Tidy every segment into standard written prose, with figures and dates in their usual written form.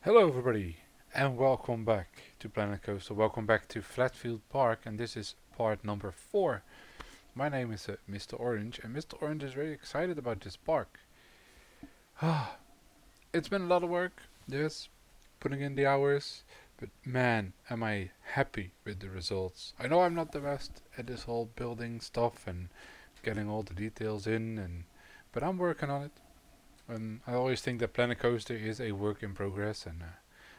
Hello everybody and welcome back to Planet Coaster. Welcome back to Flatfield Park, and this is part number 4. My name is Mr. Orange, and Mr. Orange is very excited about this park. It's been a lot of work, yes, putting in the hours, but man, am I happy with the results. I know I'm not the best at this whole building stuff and getting all the details in, but I'm working on it. And I always think that Planet Coaster is a work in progress,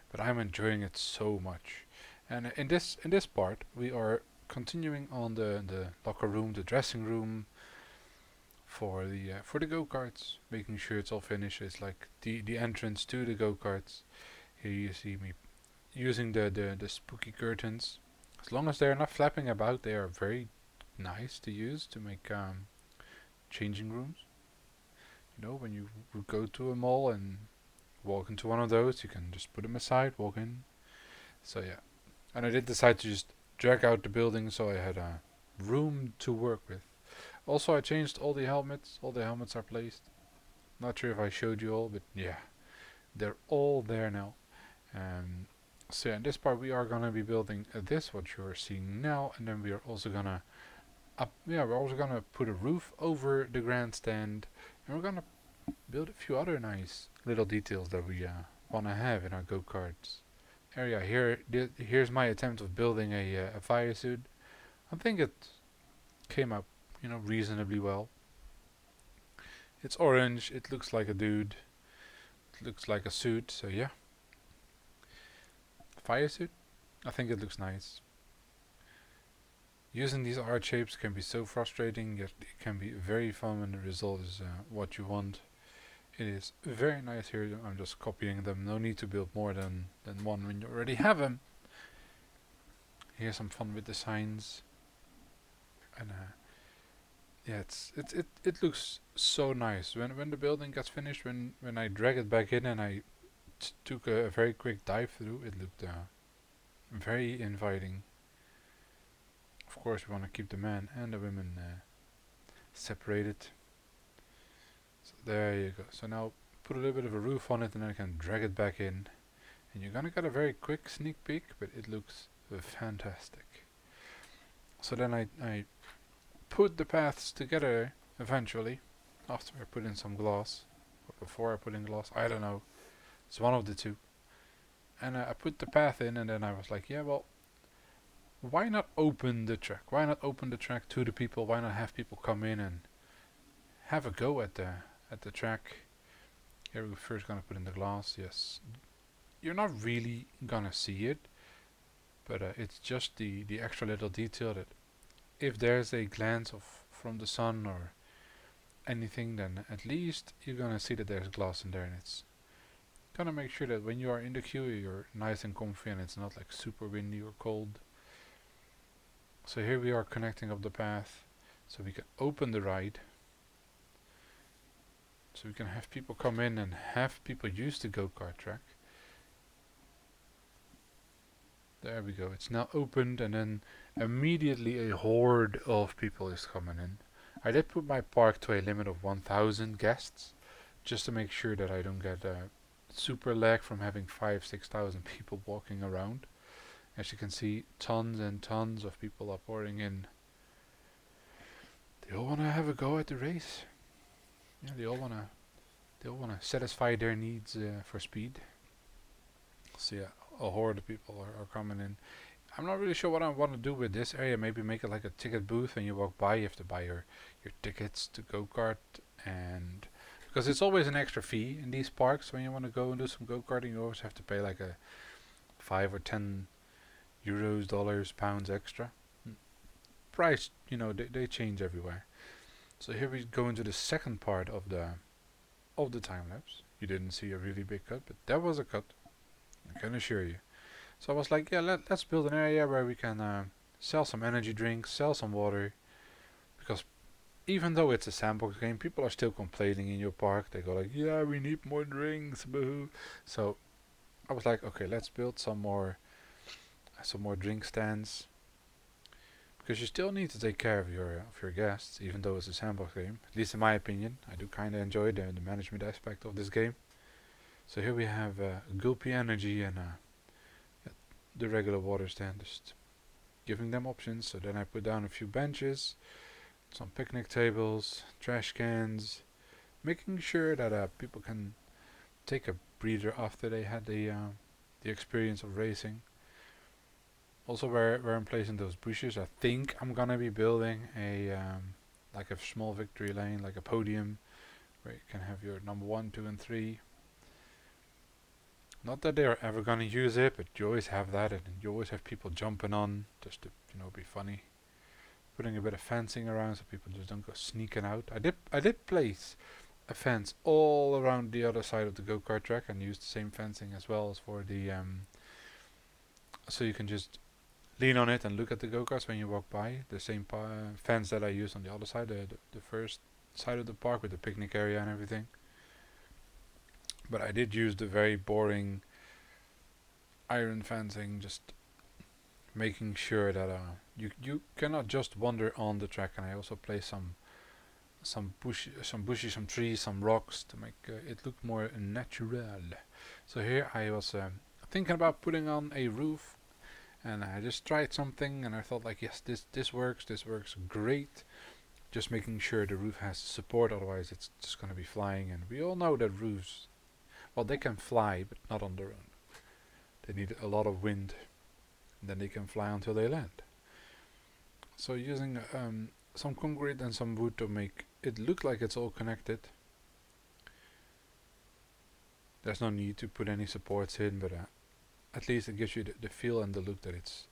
but I'm enjoying it so much. And in this part, we are continuing on the locker room, the dressing room for the go-karts, making sure it's all finished. It's like the entrance to the go-karts. Here you see me using the spooky curtains. As long as they're not flapping about, they are very nice to use to make changing rooms. You know, when you go to a mall and walk into one of those, you can just put them aside, walk in. So yeah, and I did decide to just drag out the building so I had a room to work with. Also, I changed all the helmets. All the helmets are placed. Not sure if I showed you all, but yeah, they're all there now. So yeah, in this part we are gonna be building this what you're seeing now, and then we are also gonna we're also gonna put a roof over the grandstand, and we're gonna build a few other nice little details that we wanna have in our go-karts area. Here's my attempt of building a fire suit. I think it came out, reasonably well. It's orange. It looks like a dude. It looks like a suit. So yeah, fire suit. I think it looks nice. Using these art shapes can be so frustrating, yet it can be very fun when the result is what you want. It is very nice here. I'm just copying them. No need to build more than one when you already have them. Here's some fun with the signs. And yeah, it looks so nice when the building gets finished. When I drag it back in and I took a very quick dive through, it looked very inviting. Of course, we want to keep the men and the women separated. So there you go. So now put a little bit of a roof on it, and then I can drag it back in, and you're gonna get a very quick sneak peek, but it looks fantastic. So then I put the paths together eventually, after I put in some glass, or before I put in glass, I don't know. It's one of the two. And I put the path in, and then I was like, yeah, well, why not open the track? Why not open the track to the people? Why not have people come in and have a go at the track? Here we're first gonna put in the glass. Yes, you're not really gonna see it, but it's just the extra little detail that if there's a glance of from the sun or anything, then at least you're gonna see that there's glass in there, and it's gonna make sure that when you are in the queue, you're nice and comfy, and it's not like super windy or cold. So here we are connecting up the path, so we can open the ride, so we can have people come in and have people use the go-kart track. There we go. It's now opened, and then immediately a horde of people is coming in. I did put my park to a limit of 1,000 guests, just to make sure that I don't get super lag from having 5-6,000 people walking around. As you can see, tons and tons of people are pouring in. They all wanna have a go at the race. Yeah, they all wanna satisfy their needs for speed. So yeah, a horde of people are coming in. I'm not really sure what I want to do with this area. Maybe make it like a ticket booth. When you walk by, you have to buy your tickets to go kart, and because it's always an extra fee in these parks when you want to go and do some go karting, you always have to pay like a 5 or 10 euros, dollars, pounds extra. Price, they change everywhere. So here we go into the second part of the time lapse. You didn't see a really big cut, but that was a cut. I can assure you. So I was like, yeah, let's build an area where we can sell some energy drinks, sell some water, because even though it's a sandbox game, people are still complaining in your park. They go like, yeah, we need more drinks, boo. So I was like, okay, let's build some more drink stands, because you still need to take care of your guests, even though it's a sandbox game. At least in my opinion, I do kind of enjoy the management aspect of this game. So here we have Gulpy Energy and the regular water stand, just giving them options. So then I put down a few benches, some picnic tables, trash cans, making sure that people can take a breather after they had the experience of racing. Also, where I'm placing those bushes, I think I'm gonna be building a like a small victory lane, like a podium, where you can have your number 1, 2, and 3. Not that they're ever gonna use it, but you always have that, and you always have people jumping on just to be funny. Putting a bit of fencing around so people just don't go sneaking out. I did place a fence all around the other side of the go-kart track and used the same fencing as well as for the so you can just lean on it and look at the go-karts when you walk by. The same fence that I used on the other side, the first side of the park with the picnic area and everything. But I did use the very boring iron fencing, just making sure that you cannot just wander on the track. And I also placed some bushes, some trees, some rocks to make it look more natural. So here I was thinking about putting on a roof, and I just tried something, and I thought like, yes, this works great. Just making sure the roof has support, otherwise it's just gonna be flying. And we all know that roofs, well, they can fly, but not on their own. They need a lot of wind, and then they can fly until they land. So using some concrete and some wood to make it look like it's all connected. There's no need to put any supports in, but at least it gives you the feel and the look that it's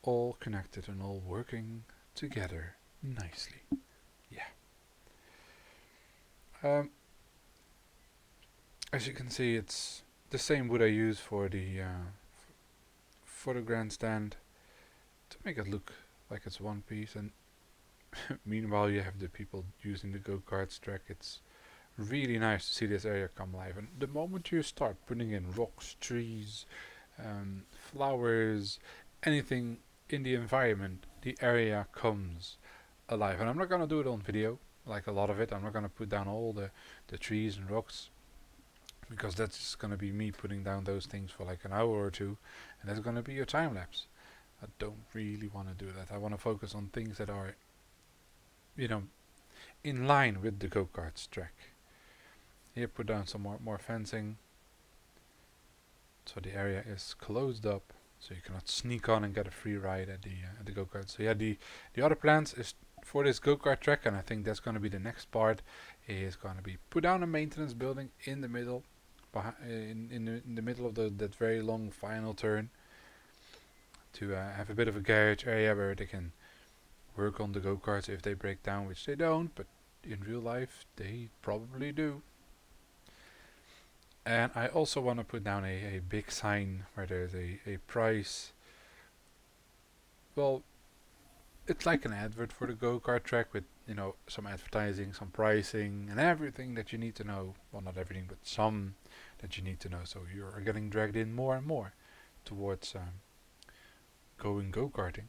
all connected and all working together nicely. Yeah. As you can see, it's the same wood I use for the grandstand to make it look like it's one piece. And meanwhile, you have the people using the go-karts track. It's really nice to see this area come alive. And the moment you start putting in rocks, trees, flowers, anything in the environment, the area comes alive. And I'm not gonna do it on video, like a lot of it. I'm not gonna put down all the trees and rocks, because that's just gonna be me putting down those things for like an hour or two, and that's gonna be your time lapse. I don't really want to do that. I want to focus on things that are, in line with the go-karts track. Here, put down some more fencing, so the area is closed up, so you cannot sneak on and get a free ride at the go-kart. So yeah, the other plans is for this go-kart track, and I think that's going to be the next part. Is going to be put down a maintenance building in the middle, in the middle of that very long final turn, to have a bit of a garage area where they can work on the go-karts if they break down, which they don't, but in real life they probably do. And I also want to put down a big sign where there's a price. Well, it's like an advert for the go-kart track with, some advertising, some pricing, and everything that you need to know. Well, not everything, but some that you need to know. So you're getting dragged in more and more towards going go-karting.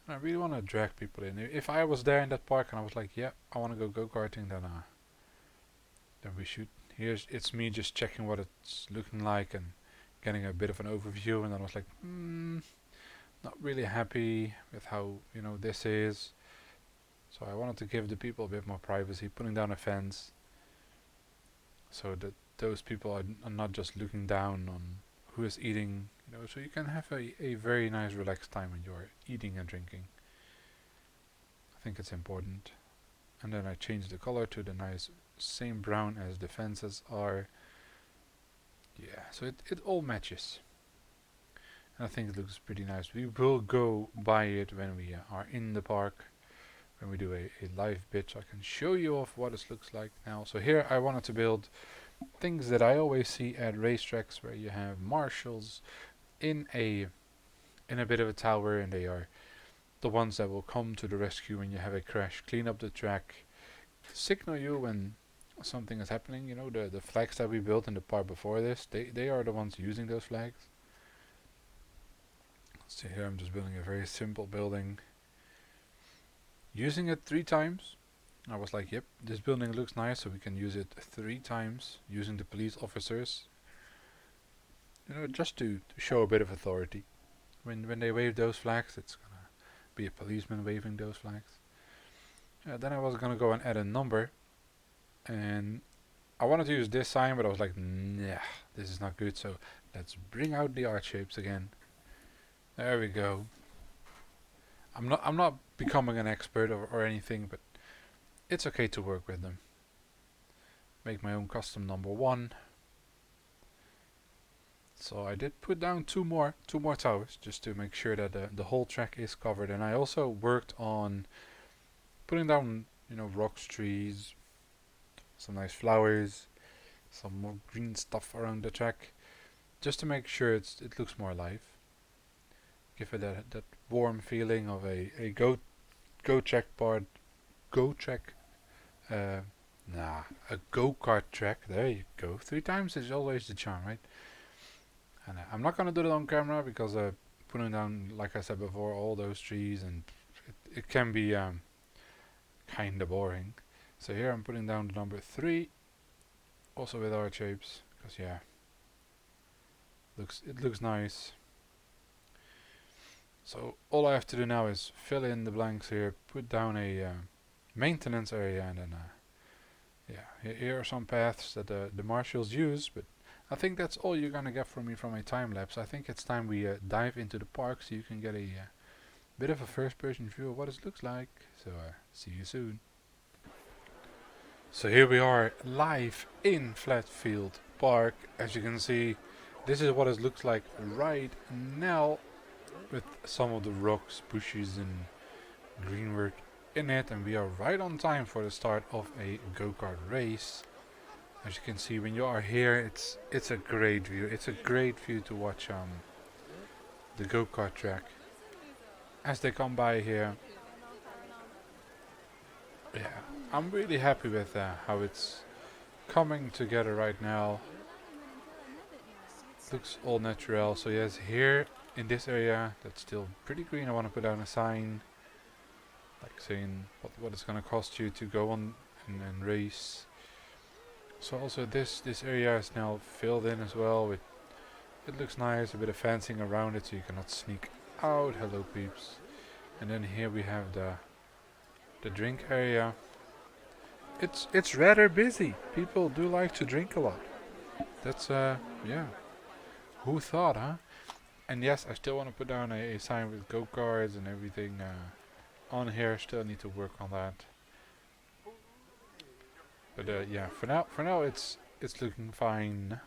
And I really want to drag people in. If I was there in that park and I was like, yeah, I want to go go-karting, then we should. It's me just checking what it's looking like and getting a bit of an overview, and then I was like, not really happy with how this is. So I wanted to give the people a bit more privacy, putting down a fence, so that those people are not just looking down on who is eating. So you can have a very nice relaxed time when you're eating and drinking. I think it's important. And then I changed the color to the nice same brown as the fences are. Yeah, so it all matches. And I think it looks pretty nice. We will go by it when we are in the park, when we do a live bit, so I can show you off what it looks like now. So here I wanted to build things that I always see at racetracks, where you have marshals in a bit of a tower, and they are the ones that will come to the rescue when you have a crash, clean up the track, signal you when something is happening. The flags that we built in the part before this, they are the ones using those flags. So here I'm just building a very simple building, using it 3 times, I was like, yep, this building looks nice, so we can use it 3 times using the police officers. Just to show a bit of authority. When they wave those flags, it's gonna be a policeman waving those flags. Then I was gonna go and add a number, and I wanted to use this sign, but I was like, nah, this is not good. So let's bring out the art shapes again. There we go. I'm not becoming an expert or anything, but it's okay to work with them. Make my own custom number 1. So I did put down two more towers just to make sure that the whole track is covered. And I also worked on putting down, rocks, trees, some nice flowers, some more green stuff around the track, just to make sure it looks more alive. Give it that warm feeling of a go track part, a go-kart track. There you go. 3 times is always the charm, right? And I'm not gonna do it on camera because putting down, like I said before, all those trees, and it can be kinda boring. So here I'm putting down the number 3, also with art shapes, because yeah, it looks nice. So all I have to do now is fill in the blanks here, put down a maintenance area, and then here are some paths that the marshals use. But I think that's all you're gonna get from me from a time lapse. I think it's time we dive into the park so you can get a bit of a first-person view of what it looks like. So see you soon. So here we are live in Flatfield Park. As you can see, this is what it looks like right now, with some of the rocks, bushes and greenwork in it, and we are right on time for the start of a go-kart race. As you can see, when you are here, it's a great view. It's a great view to watch the go-kart track as they come by here. Yeah, I'm really happy with how it's coming together right now. Looks all natural. So yes, here in this area that's still pretty green, I want to put down a sign like saying what it's gonna cost you to go on and race. So also this area is now filled in as well with, it looks nice, a bit of fencing around it so you cannot sneak out. Hello peeps. And then here we have the drink area. It's rather busy. People do like to drink a lot. That's yeah. Who thought, huh? And yes, I still want to put down a sign with go-karts and everything on here. Still need to work on that. But yeah, for now it's looking fine.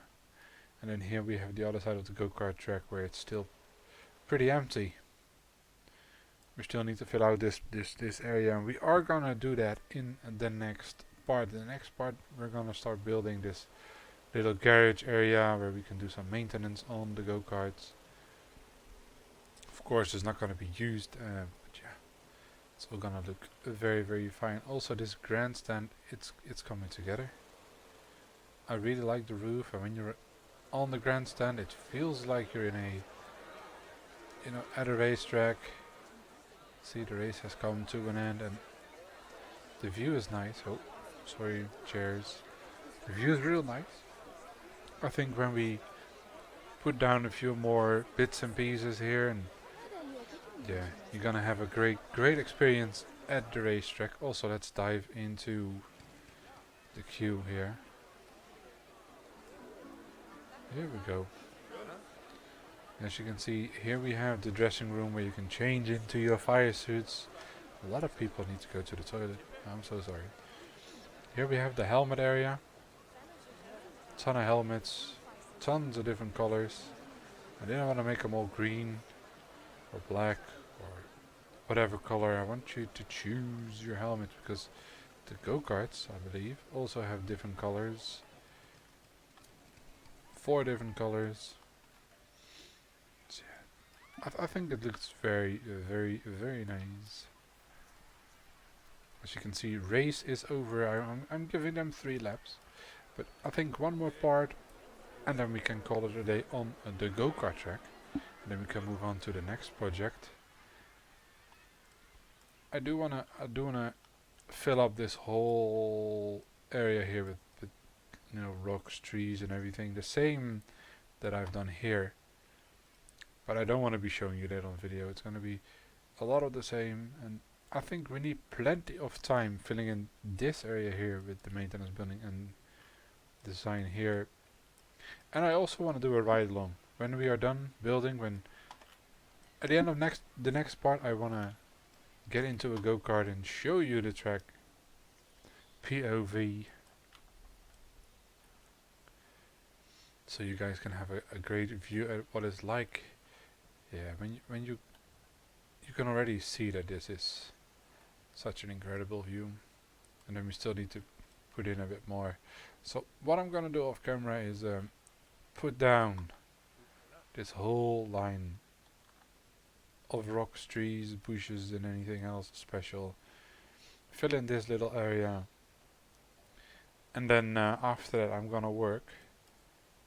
And then here we have the other side of the go-kart track where it's still pretty empty. We still need to fill out this area, and we are gonna do that in the next part. In the next part, we're gonna start building this little garage area where we can do some maintenance on the go-karts. Of course, it's not gonna be used, but yeah, it's all gonna look very, very fine. Also, this grandstand, it's coming together. I really like the roof, and when you're on the grandstand, it feels like you're in at a racetrack. See, the race has come to an end, and the view is nice. Oh, sorry, chairs. The view is real nice. I think when we put down a few more bits and pieces here, and yeah, you're gonna have a great experience at the racetrack. Also, let's dive into the queue here. Here we go. As you can see, here we have the dressing room where you can change into your fire suits. A lot of people need to go to the toilet. I'm so sorry. Here we have the helmet area. Ton of helmets. Tons of different colors. I didn't want to make them all green or black or whatever color. I want you to choose your helmet because the go-karts, I believe, also have different colors. 4 different colors. I think it looks very, very, very nice. As you can see, race is over. I'm giving them 3 laps, but I think one more part, and then we can call it a day on the go-kart track, and then we can move on to the next project. I do wanna fill up this whole area here with rocks, trees, and everything. The same that I've done here, but I don't want to be showing you that on video. It's going to be a lot of the same, and I think we need plenty of time filling in this area here with the maintenance building and design here. And I also want to do a ride along when we are done building. When at the end of the next part, I want to get into a go-kart and show you the track POV, so you guys can have a great view at what it's like. Yeah, when you can already see that this is such an incredible view, and then we still need to put in a bit more. So what I'm gonna do off camera is put down this whole line of rocks, trees, bushes, and anything else special. Fill in this little area, and then after that I'm gonna work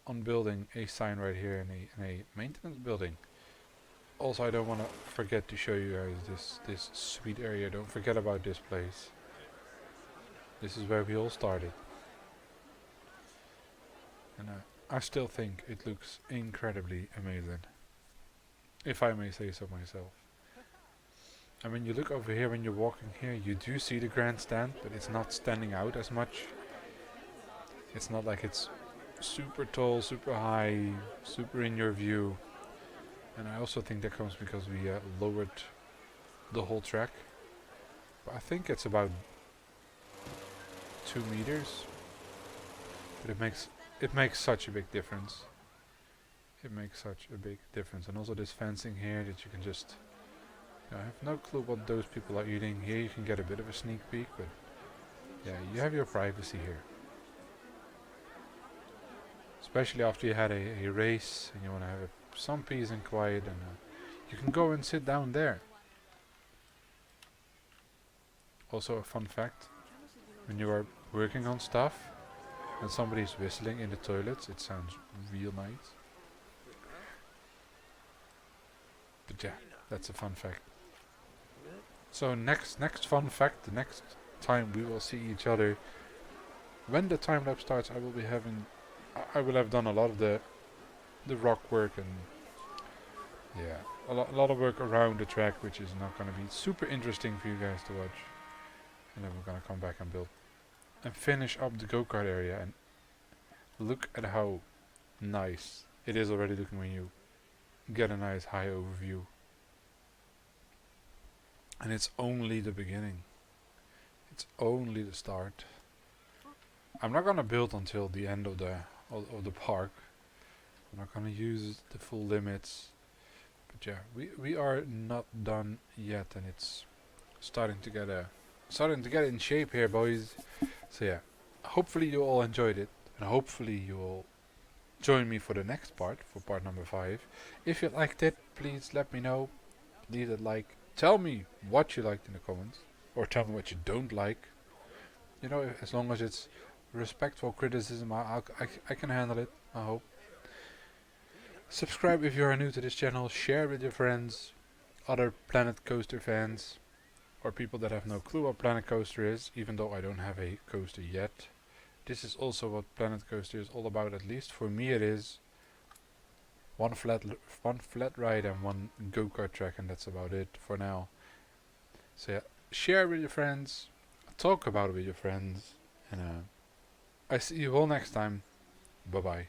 on building a sign right here in a maintenance building. Also, I don't want to forget to show you guys this sweet area. Don't forget about this place. This is where we all started, and I still think it looks incredibly amazing, if I may say so myself. And when you look over here, when you're walking here, you do see the grandstand, but it's not standing out as much. It's not like it's super tall, super high, super in your view. And I also think that comes because we lowered the whole track. But I think it's about 2 meters. But it makes such a big difference. It makes such a big difference. And also this fencing here that you can just... I have no clue what those people are eating. Here you can get a bit of a sneak peek, but yeah, you have your privacy here. Especially after you had a race and you want to have some peace and quiet, and you can go and sit down there. Also a fun fact, when you are working on stuff and somebody's whistling in the toilets, it sounds real nice. But yeah, that's a fun fact. So next fun fact, the next time we will see each other, when the time lapse starts, I will have done a lot of the rock work and yeah, a lot of work around the track, which is not going to be super interesting for you guys to watch. And then we're going to come back and build and finish up the go-kart area, and look at how nice it is already looking when you get a nice high overview. And it's only the beginning. It's only the start. I'm not gonna build until the end of the park. I'm not gonna use the full limits. But yeah, we are not done yet, and it's starting to get in shape here, boys. So yeah, hopefully you all enjoyed it, and hopefully you will join me for the next part, for part number 5. If you liked it, please let me know. Leave a like. Tell me what you liked in the comments, or tell me what you don't like. You know, as long as it's respectful criticism, I can handle it, I hope. Subscribe if you are new to this channel. Share with your friends, other Planet Coaster fans, or people that have no clue what Planet Coaster is, even though I don't have a coaster yet. This is also what Planet Coaster is all about, at least for me it is. One flat ride and one go-kart track, and that's about it for now. So yeah, share with your friends, talk about it with your friends, and I see you all next time. Bye bye.